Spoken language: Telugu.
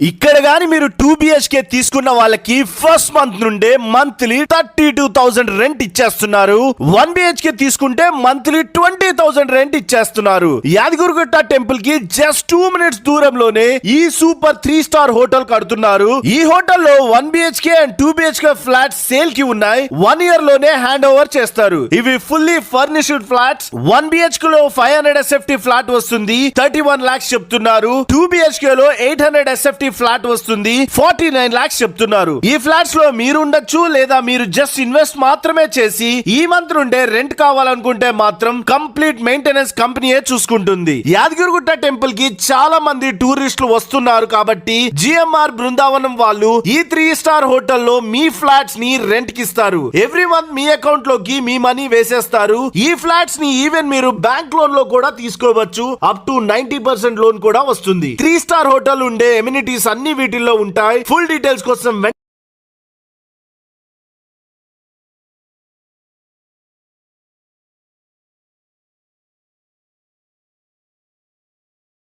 ఇక్కడ గాని మీరు 2 BHK తీసుకున్న వాళ్ళకి ఫస్ట్ మంత్ నుండే మంత్లీ 32,000 రెంట్ ఇచ్చేస్తున్నారు. 1 BHK తీసుకుంటే మంత్లీ 20,000 రెంట్ ఇచ్చేస్తున్నారు. యాదగిరిగుట్ట టెంపుల్ కి జస్ట్ 2 మినిట్స్ దూరంలోనే ఈ సూపర్ 3 స్టార్ హోటల్ కడుతున్నారు. ఈ హోటల్లో 1 BHK and 2 BHK flats sale కి ఉన్నాయి. 1 ఇయర్ లోనే హ్యాండ్ ఓవర్ చేస్తారు. ఇవి ఫుల్లీ ఫర్నిష్డ్ ఫ్లాట్స్. 1 BHK లో 500 SFT ఫ్లాట్ వస్తుంది, 31 lakhs చెప్తున్నారు. 2 BHK లో 800 SFT ఫ్లాట్ వస్తుంది, 49 lakhs చెప్తున్నారు. ఈ ఫ్లాట్స్ లో మీరు ఉండొచ్చు, లేదా మీరు జస్ట్ ఇన్వెస్ట్ మాత్రమే చేసి ఈ మంత్ నుండే రెంట్ కావాలనుకుంటే మాత్రం కంప్లీట్ మెయింటెనెన్స్ కంపెనీయే చూసుకుంటుంది. యాదగిరిగుట్ట టెంపుల్ కి చాలా మంది టూరిస్టులు వస్తున్నారు కాబట్టి GMR బృందావనం వాళ్ళు ఈ 3 స్టార్ హోటల్లో మీ ఫ్లాట్స్ ని రెంట్ కి ఇస్తారు. ఎవ్రీ మంత్ మీ అకౌంట్ లోకి మీ మనీ వేసేస్తారు. ఈ ఫ్లాట్స్ ని ఈవెన్ మీరు బ్యాంక్ లోన్ లో కూడా తీసుకోవచ్చు. అప్ టు 90% లోన్ కూడా వస్తుంది. 3 స్టార్ హోటల్ ఉండే ఎమ్యూనిటీస్ అన్ని వీటిల్లో ఉంటాయి. ఫుల్ డీటెయిల్స్ కోసం